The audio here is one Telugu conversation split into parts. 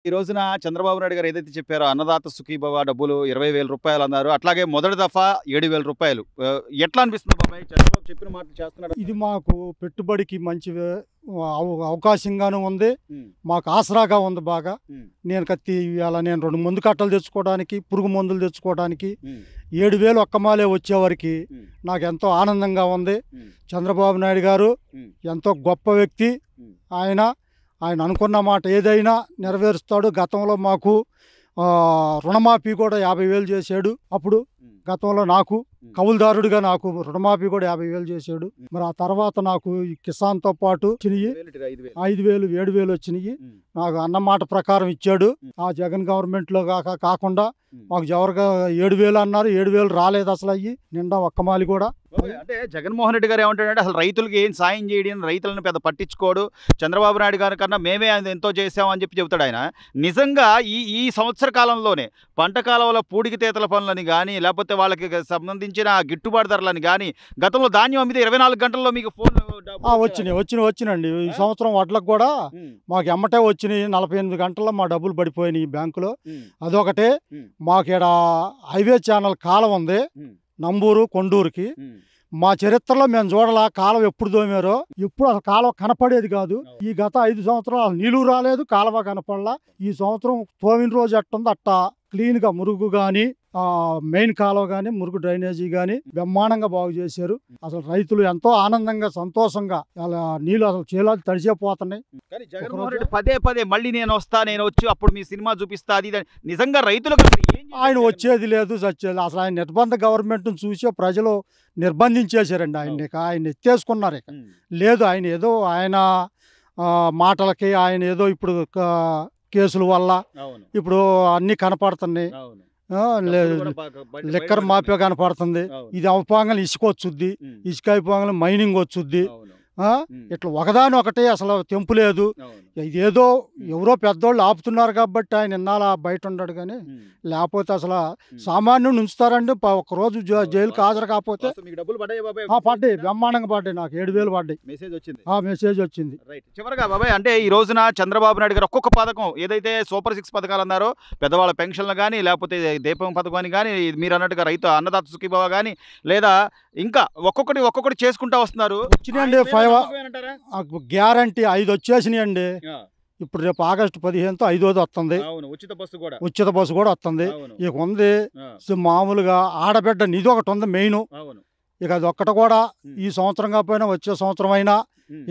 ఈ రోజున చంద్రబాబు నాయుడు గారు ఏదైతే చెప్పారో అన్నదాత సుఖీభవ డబ్బులు 20,000 అన్నారు. అట్లాగే మొదటి దఫా 7,000. ఎట్లా అనిపిస్తుంది బాబాయ్? చంద్రబాబు చెప్పిన మాటలు చేస్తున్నాడా? ఇది మాకు పెట్టుబడికి మంచి అవకాశంగాను ఉంది. హ్మ్. మాకు ఆసరాగా ఉంది బాగా. హ్మ్. నేను ఇవాళ నేను 2 మందు కట్టలు తెచ్చుకోవడానికి, పురుగు మందులు తెచ్చుకోవడానికి హ్మ్. 7,000 ఒక్కమాలే వచ్చేవరకు హ్మ్. నాకు ఎంతో ఆనందంగా ఉంది. హ్మ్. చంద్రబాబు నాయుడు గారు హ్మ్. ఎంతో గొప్ప వ్యక్తి. హ్మ్. ఆయన అనుకున్న మాట ఏదైనా నెరవేరుస్తాడు. గతంలో మాకు రుణమాఫీ కూడా 50,000 చేశాడు. అప్పుడు హ్మ్. గతంలో నాకు కౌలుదారుడిగా నాకు రుణమాఫీ కూడా 50,000 చేశాడు. మరి ఆ తర్వాత నాకు ఈ కిసాన్తో పాటు వచ్చినాయి 5,000. 5,000, 7,000 వచ్చినాయి. హ్మ్. నాకు అన్నమాట ప్రకారం ఇచ్చాడు. ఆ జగన్ గవర్నమెంట్లో కాకుండా మాకు జవరగా 7,000 అన్నారు. 7,000 రాలేదు అసలు. అయ్యి నిండా ఒక్కమాలి కూడా. బాబాయ్, అంటే జగన్మోహన్ రెడ్డి గారు ఏమంటాడంటే అసలు రైతులకి ఏం సాయం చేయడం, రైతులను పెద్ద పట్టించుకోడు. చంద్రబాబు నాయుడు గారి కన్నా మేమే ఆయన ఎంతో చేసామని చెప్తాడు ఆయన. నిజంగా ఈ ఈ సంవత్సర కాలంలోనే పంట కాలంలో పూడికి తేతల పనులని కానీ, లేకపోతే వాళ్ళకి సంబంధించిన గిట్టుబాటు ధరలని కానీ, గతంలో ధాన్యం అమ్మితే 24 గంటల్లో మీకు ఫోన్ వచ్చినాయండి. ఈ సంవత్సరం వడ్లకు కూడా మాకు ఎమ్మటే వచ్చినాయి. 48 గంటల్లో మా డబ్బులు పడిపోయినాయి బ్యాంకులో. అదొకటే. మాకు ఇక్కడ హైవే ఛానల్ కాలం ఉంది, నంబూరు కొండూరుకి. మా చరిత్రలో మేము చూడాల కాలువ ఎప్పుడు తోమారో. ఎప్పుడు అసలు కాలువ కనపడేది కాదు. ఈ గత 5 సంవత్సరాలు నీళ్లు రాలేదు, కాలువ కనపడలా. ఈ సంవత్సరం తోమిన రోజు ఎట్టుందో అట్టా క్లీన్గా మురుగు కానీ, మెయిన్ కాలువ కానీ, మురుగు డ్రైనేజీ కానీ బ్రహ్మాండంగా బాగు చేశారు. అసలు రైతులు ఎంతో ఆనందంగా, సంతోషంగా అలా నీళ్ళు అసలు చేలాది తడిసిపోతున్నాయి. కానీ జగన్మోహన్ రెడ్డి పదే పదే మళ్ళీ నేను వచ్చి అప్పుడు మీ సినిమా చూపిస్తా అది ఇది అని. నిజంగా రైతులకు అసలు ఏం చేశారు ఆయన జగన్? వచ్చేది లేదు, చచ్చేది. అసలు ఆయన నిర్బంధ గవర్నమెంట్ను చూసే ప్రజలు నిర్బంధించేశారండి ఆయన్ని. ఆయన ఎత్తేసుకున్నారు. ఇక ఉమ్. లేదు, ఆయన ఏదో ఆయన మాటలకి ఆయన ఏదో ఇప్పుడు కేసుల వల్ల అవును. ఇప్పుడు అన్నీ కనపడుతున్నాయి. అవును. ఆ, లే- డబ్బులు కూడా లిక్కర్ బయటపడుతున్నాయి. మాఫియా కనపడుతుంది. అవును. ఇది అవపోగానే ఇసుక వచ్చుద్ది, ఉమ్. ఇసుక అయిపోగానే మైనింగ్ వచ్చుద్ది. అవును. ఉమ్. ఇట్లా ఒకదాని ఒకటి అసలు తెంపు లేదు. అవును. ఇదేదో ఎవరో పెద్దోళ్ళు ఆపుతున్నారు కాబట్టి ఆయన ఇన్నాళ్ళ బయట ఉన్నాడు. కానీ ఉమ్. లేకపోతే అసలు సామాన్యుని ఉంచుతారండి. ఒక్కరోజు జైలుకి హాజరు కాకపోతే. వాస్తవం మీకు డబ్బులు పడ్డాయి బాబాయ్? పడ్డాయి, బ్రహ్మాండంగా పడ్డాయి. నాకు 7,000 పడ్డాయి. మెసేజ్ వచ్చింది. మెసేజ్ వచ్చింది. రైట్. చివరగా బాబాయ్, అంటే ఈ రోజున చంద్రబాబు నాయుడు గారు ఒక్కొక్క పథకం ఏదైతే సూపర్ 6 పథకాలు అన్నారో, పెద్దవాళ్ళ పెన్షన్లు కానీ, లేకపోతే దీపం పథకం అని కానీ, మీరు అన్నట్టుగా రైతు అన్నదాత సుఖీభవ కానీ, లేదా ఇంకా ఒక్కొక్కటి చేసుకుంటా వస్తున్నారు. వచ్చినాయండి. ఆయన మీద 5 నమ్మకం ఏనంటారా? గ్యారంటీ 5 వచ్చేసినాయండి. ఆ, ఇప్పుడు రేపు ఆగస్టు 15తో 5వది వస్తుంది. అవును. ఉచిత బస్సు కూడా. ఉచిత బస్సు కూడా వస్తుంది. అవును. ఇక ఉంది మామూలుగా ఆడబిడ్డ నిధి ఒకటి ఉంది మెయిన్. అవును. ఇక అది ఒక్కటి కూడా ఈ సంవత్సరం కాకపోయినా వచ్చే సంవత్సరం అయినా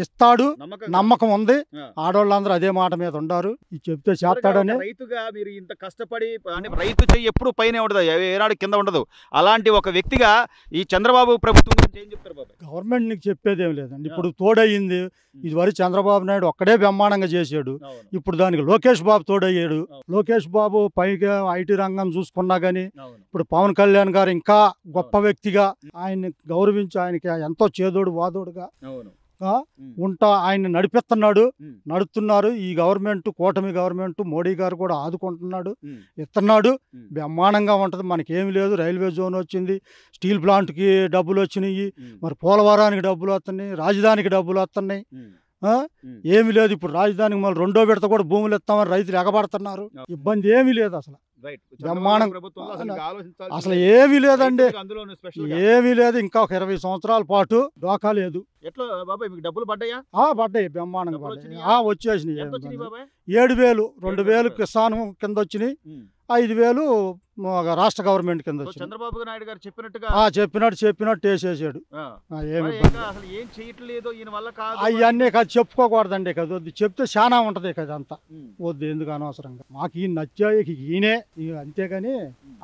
ఇస్తాడు. నమ్మకం ఉంది. ఆడవాళ్ళందరూ అదే మాట మీద ఉండారు. ఇది చెప్తే చేస్తాడని. రైతుగా మీరు ఇంత కష్టపడి, అంటే రైతు చెయ్యి ఎప్పుడు పైనే ఉండదు, ఏనాడు కింద ఉండదు. అలాంటి ఒక వ్యక్తిగా ఈ చంద్రబాబు ప్రభుత్వం గురించి ఏం చెప్తారు బాబాయ్? గవర్నమెంట్ నీకు చెప్పేది ఏం లేదండి. ఇప్పుడు తోడయింది. ఇదివరకు చంద్రబాబు నాయుడు ఒక్కడే బ్రహ్మాండంగా చేశాడు. అవును. ఇప్పుడు దానికి లోకేష్ బాబు తోడయ్యాడు. లోకేష్ బాబు పైగా ఐటీ రంగం చూసుకున్నా కానీ అవును. ఇప్పుడు పవన్ కళ్యాణ్ గారు ఇంకా గొప్ప వ్యక్తిగా ఆయన్ని గౌరవించి ఆయనకి ఎంతో చేదోడు వాదోడుగా అవును. ఉంటా ఆయన నడిపిస్తున్నాడు. ఉమ్. నడుపుతున్నారు. ఈ గవర్నమెంట్, కూటమి గవర్నమెంట్, మోడీ గారు కూడా ఆదుకుంటున్నాడు, ఉమ్. ఇస్తున్నాడు. ఉమ్. బ్రహ్మాండంగా ఉంటుంది. మనకేమి లేదు. రైల్వే జోన్ వచ్చింది, స్టీల్ ప్లాంట్కి డబ్బులు వచ్చినాయి, ఉమ్. మరి పోలవరానికి డబ్బులు వస్తున్నాయి, రాజధానికి డబ్బులు వస్తున్నాయి. ఉమ్. ఉమ్. ఏమి లేదు. ఇప్పుడు రాజధానికి మళ్ళీ 2వ విడత కూడా భూములు ఇస్తామని రైతులు ఎగబడుతున్నారు. ఇబ్బంది ఏమీ లేదు అసలు. రైట్. బ్రహ్మాండం. ప్రభుత్వంలో అసలు ఇంకా ఆలోచించాల్సిన అసలు ఏమీ లేదండి. రైతులకు అందులోనూ స్పెషల్గా. ఏమీ లేదు. ఇంకా ఒక 20 సంవత్సరాల పాటు డోకా లేదు. ఎట్లా బాబాయ్, మీకు డబ్బులు పడ్డాయా? పడ్డాయి, బ్రహ్మాండంగా డబ్బులు పడ్డాయి. వచ్చినాయా? వచ్చేసినాయి. ఎంత వచ్చినాయి బాబాయ్? 7,000, 2,000 కిసాన్ కింద వచ్చినాయి, ఉమ్. 5,000 రాష్ట్ర గవర్నమెంట్ కింద సో వచ్చినాయి. చంద్రబాబు నాయుడు గారు చెప్పినట్టుగా చెప్పినట్టు వేసేసాడు. ఆ, ఏమి మరి ఇబ్బంది. ఇంకా అసలు ఏం చేయట్లేదు ఈయన వల్ల కాదు అవన్నీ కదా చెప్పుకోకూడదండి. కదా వద్దు, చెప్తే చాలా ఉంటది కదా అంతా. ఉమ్. వద్దు, ఎందుకు అనవసరంగా. మాకు ఈయన నచ్చాయి, ఈయనే అంతేగాని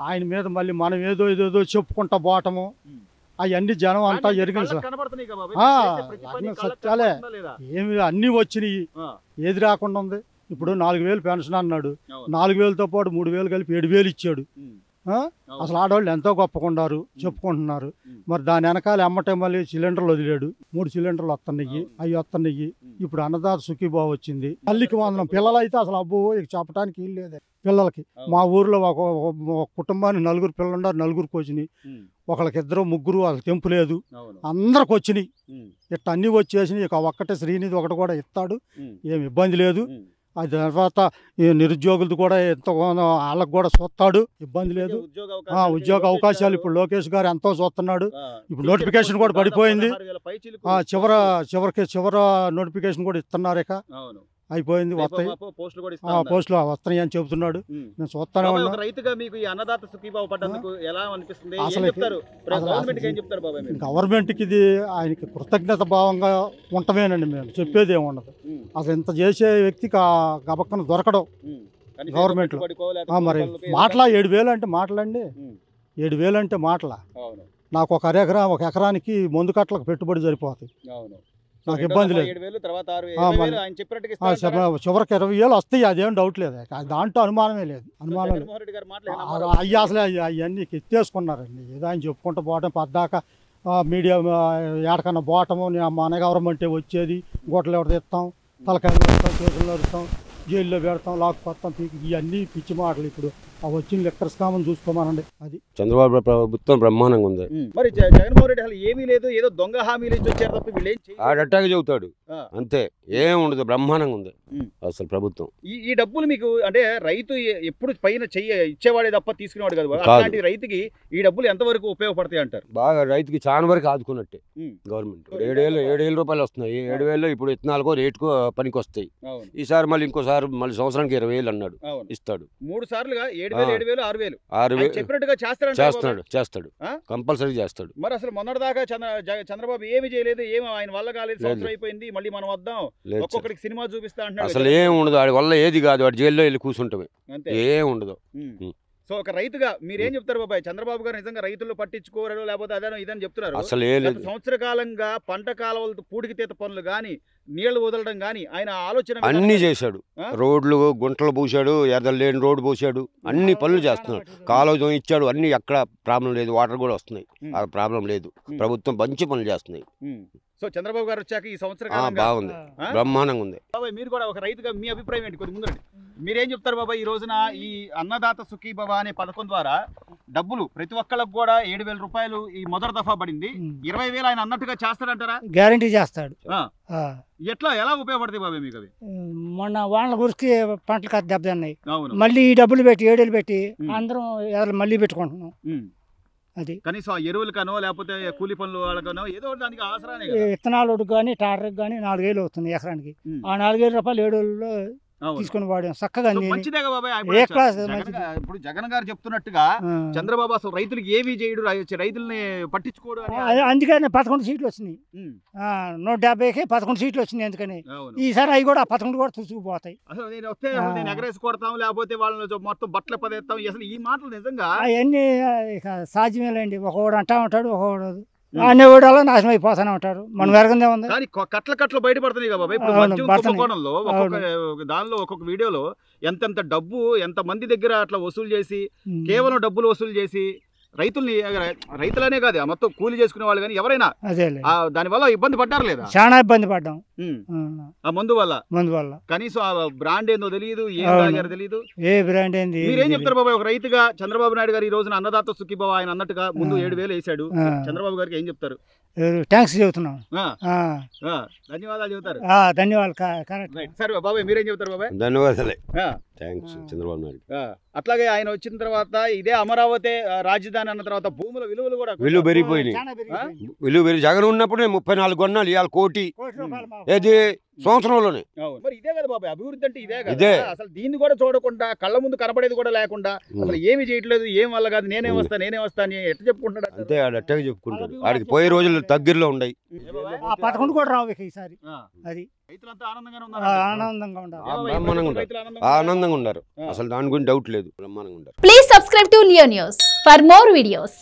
ఆయన మీద మళ్ళీ మనం ఏదో చెప్పుకుంటా పోవటము, ఉమ్. అవన్నీ జనం అంతా కానీ ఎరిగిన కళ్ళకు కనబడుతున్నాయి కదా బాబాయ్? ఆ, చేసే ప్రతి పని లగ్నం కళ్ళకు సత్యాలే. కనబడుతుందా లేదా? ఏమి అన్నీ వచ్చినాయి. ఆ, ఏది రాకుండా ఉంది. ఇప్పుడు 4,000 పెన్షన్ అన్నాడు. అవును. 4,000తో పాటు 3,000 కలిపి 7,000 ఇచ్చాడు. ఉమ్. ఆ? అవును. అసలు ఆడవాళ్ళు ఎంతో గొప్పకుండారు, చెప్పుకుంటున్నారు. మరి దాని వెనకాల ఎమ్మటే మళ్ళీ సిలిండర్లు వదిలేడు. 3 సిలిండర్లు వస్తున్నాయి, అవి వస్తున్నాయి. ఇప్పుడు అన్నదాత సుఖీభావ వచ్చింది. తల్లికి వందనం. పిల్లలు అయితే అసలు అబ్బో ఇక చెప్పడానికి వీలు లేదు పిల్లలకి. మా ఊర్లో ఒక కుటుంబానికి 4 పిల్లలు ఉన్నారు, 4కి వచ్చినాయి. ఉమ్. ఒకళ్ళకి 2, 3 వాళ్ళకి తెంపు లేదు, అవును. అందరికి వచ్చినాయి. ఉమ్. ఇట్లా అన్నీ వచ్చేసినాయి. ఇక ఒక్కటే శ్రీనిధి ఒకటి కూడా ఇస్తాడు, ఉమ్. ఏమి ఇబ్బంది లేదు. ఉమ్. అది తర్వాత ఈ నిరుద్యోగులది కూడా ఎంతో వాళ్ళకు కూడా చూస్తాడు, ఇబ్బంది లేదు. ఉద్యోగ అవకాశాలు ఇప్పుడు లోకేష్ గారు ఎంతో చూస్తున్నాడు. ఇప్పుడు నోటిఫికేషన్ కూడా పడిపోయింది. చివరి నోటిఫికేషన్ కూడా ఇస్తున్నారు. ఇక అయిపోయింది, వస్తాయి పోస్టులు వస్తాయి అని చెబుతున్నాడు. నేను చూస్తానే ఉన్నా. గవర్నమెంట్కి ఇది ఆయనకి కృతజ్ఞత భావంగా ఉండటమేనండి. మేము చెప్పేది ఏమి ఉండదు. అసలు ఇంత చేసే వ్యక్తికి గబక్కన దొరకడం గవర్నమెంట్లో. మరి మాటలా 7,000 అంటే మాటలండి. 7,000 అంటే మాటలా. నాకు ఒక ఎకరానికి మందు కట్టలకు పెట్టుబడి సరిపోతాయి. నాకు ఇబ్బంది లేదు. చివరికి 20,000 వస్తాయి, అదేం డౌట్ లేదు. దాంట్లో అనుమానమే లేదు. అనుమానం లేదు. అయ్యి అసలు అవన్నీ ఎత్తేసుకున్నారండి. ఏదో ఆయన చెప్పుకుంటూ పోవటం పద్దాక మీడియా ఏడకన్నా పోవటము. మన గవర్నమెంటే వచ్చేది, గోటలు ఎవరు తెస్తాం, తలకాయలు పెడతాం, చేతులు నరుస్తాం, జైల్లో పెడతాం, లాక్కుపోతాం. ఇవన్నీ పిచ్చి మాటలు. ఇప్పుడు వచ్చిన లెక్కర్ స్కామని చూసుకోమనండి. అది చంద్రబాబు ప్రభుత్వం బ్రహ్మాండంగా ఉంది. మరి జగన్మోహన్ రెడ్డి అసలు ఏమీ లేదు, ఏదో దొంగ హామీలు ఇచ్చి వచ్చారు తప్ప వీళ్ళు ఆడట్టాగా చెబుతాడు అంతే, ఏం ఉండదు. బ్రహ్మాండంగా ఉంది అసలు ప్రభుత్వం. ఈ డబ్బులు మీకు అంటే రైతు ఎప్పుడు పైన ఇచ్చేవాడే తప్ప తీసుకునేవాడు కదా. అలాంటి రైతుకి ఈ డబ్బులు ఎంతవరకు ఉపయోగపడతాయి అంటారు? బాగా రైతుకి చాలా వరకు ఆదుకున్నట్టే గవర్నమెంట్. 7,000 రూపాయలు వస్తున్నాయి. 7,000 ఇప్పుడు విత్తనాలకో రేటుకో పనికి వస్తాయి. ఈసారి మళ్ళీ ఇంకోసారి మళ్ళీ సంవత్సరానికి 20,000 అన్నాడు, ఇస్తాడు. 3 సార్లుగా 7,000, 6,000, 6,000 చెప్పినట్టుగా చేస్తాడు కంపల్సరీ చేస్తాడు. మరి అసలు మొన్నటిదాకా చంద్రబాబు ఏమి చేయలేదు, ఏమి ఆయన వల్ల కాలేదు, సంవత్సరం అయిపోయింది, మళ్ళీ మనం వద్దాం ఒక్కొక్కడికి సినిమా చూపిస్తా అంటున్నాడు. అసలు ఏం ఉండదు, వాడి వల్ల ఏది కాదు. వాడు జైల్లో వెళ్ళి కూర్చుంటామే, ఏం ఉండదు. సో ఒక రైతుగా మీరేం చెప్తారు బాబాయ్? చంద్రబాబు గారు నిజంగా రైతులు పట్టించుకోరు, లేకపోతే అదేనో ఇదని చెప్తున్నారు. అసలు సంవత్సర కాలంగా పంట కాలువలతో పూడికి తీత పనులు గాని, నీళ్లు వదలడం గాని ఆయన ఆలోచన అన్ని చేశాడు. రోడ్లు గుంటలు పూసాడు, ఎదలు లేని రోడ్డు పోసాడు, అన్ని పనులు చేస్తున్నాడు. కాలువ ఇచ్చాడు, అన్ని ఎక్కడ ప్రాబ్లం లేదు. వాటర్ కూడా వస్తున్నాయి, ఆ ప్రాబ్లం లేదు. ప్రభుత్వం మంచి పనులు చేస్తున్నాయి. సో చంద్రబాబు గారు వచ్చాక ఈ సంవత్సరం బాగుంది, బ్రహ్మాండంగా ఉంది. బాబాయ్ మీరు కూడా ఒక రైతుగా మీ అభిప్రాయం ఏంటి? కొద్ది ముందండి మీరేం చెప్తారు బాబాయ్? ఈ రోజున ఈ అన్నదాత సుఖీభవ అనే పథకం ద్వారా డబ్బులు ప్రతి ఒక్కళ్ళకు కూడా 7,000 రూపాయలు ఈ మొదటి దఫా పడింది. 20,000 ఆయన అన్నట్టుగా చేస్తాడంటారా? గ్యారంటీ చేస్తాడు. ఎలా ఉపయోగపడతాయి బాబాయ్ మీకు అవి? మొన్న వానల గురికి పంటలు కాదు దెబ్బతిన్నాయి. మళ్ళీ ఈ డబ్బులు పెట్టి 7,000 పెట్టి అందరం మళ్ళీ పెట్టుకుంటున్నాం. అది కనీసం ఎరువులకనో లేకపోతే కూలి పనులు వాళ్ళకనో ఏదో దానికి ఆసరానే. విత్తనాలు కానీ టాటర్కి కానీ 4,000 అవుతుంది ఎకరానికి. ఆ 4,000 రూపాయలు 7,000లో తీసుకుని వాడాం చక్కగా. మంచిదేగా బాబాయ్. ఇప్పుడు జగన్ గారు చెప్తున్నట్టుగా చంద్రబాబు అసలు రైతులకు ఏమీ చేయడు, రైతుల్ని పట్టించుకోడు. అందుకని 11 సీట్లు వచ్చినాయి. 170కి 11 సీట్లు వచ్చినాయి. అందుకని ఈసారి అవి కూడా 11 కూడా చూసుకుపోతాయి. అసలు నేను వస్తే నేను ఎగరేసి కొడతాం, లేకపోతే వాళ్ళని మొత్తం బట్టలు పదేస్తాం. అసలు ఈ మాటలు నిజంగా అవన్నీ ఇక సాధ్యమేలేండి. ఒకడు అంటా ఉంటాడు, ఒకడు అనేవాడు అలా నాశనం అయిపోతానే ఉంటారు. మనం వెరగందే ఉంది. కానీ కట్ల బయటపడుతున్నాయి కదా బాబాయ్. దానిలో ఒక్కొక్క వీడియోలో ఎంతెంత డబ్బు ఎంత మంది దగ్గర అట్లా వసూలు చేసి, కేవలం డబ్బులు వసూలు చేసి రైతులనే కాదు మొత్తం కూలి చేసుకునే వాళ్ళు కానీ ఎవరైనా దాని వల్ల ఇబ్బంది పడ్డారు లేదా? చాలా ఇబ్బంది పడ్డాం ఆ మందు వల్ల. కనీసం ఆ బ్రాండ్ ఏందో తెలియదు, ఏం తాగారో తెలియదు. ఏ బ్రాండ్ ఏంది? మీరేం చెప్తారు బాబాయ్? ఒక రైతుగా చంద్రబాబు నాయుడు గారు ఈ రోజున అన్నదాత సుఖీభవ ఆయన అన్నట్టుగా ముందు 7,000 వేసాడు. చంద్రబాబు గారికి ఏం చెప్తారు? థ్యాంక్స్ చెబుతున్నాం. ధన్యవాదాలు చెబుతారు. ధన్యవాదాలు. సరే బాబాయ్ మీరేం చెప్తారు బాబాయ్? ధన్యవాదాలే, థ్యాంక్స్ చంద్రబాబు నాయుడు. అట్లాగే ఆయన వచ్చిన తర్వాత ఇదే అమరావతి రాజధాని అన్న తర్వాత భూముల విలువలు కూడా విలువ పెరిగిపోయినాయి. విలువ పెరిగి జగన్ ఉన్నప్పుడే 34 కొన్నాళ్ళు, ఇవాళ కోటి. ఏది సంవత్సరంలోనే. మరి ఇదే కదా బాబాయ్ అభివృద్ధి అంటే, ఇదే కదా. అసలు దీన్ని కూడా చూడకుండా, కళ్ళ ముందు కనపడేది కూడా లేకుండా, అసలు ఏమి చేయట్లేదు, ఏం వల్ల కాదు, నేనే వస్తా అని ఎట్లా చెప్పుకుంటాడు? అంతే, ఆడు అట్టగా చెప్పుకుంటాడు. వాడికి పోయే రోజులు దగ్గరలో ఉన్నాయి. 11 కూడా రావు ఈసారి. అది రైతులంతా ఆనందంగా ఆనందంగా ఉన్నారు. అసలు దాని గురించి డౌట్ లేదు, బ్రహ్మాండంగా ఉన్నారు. Please subscribe to Leo news for more videos.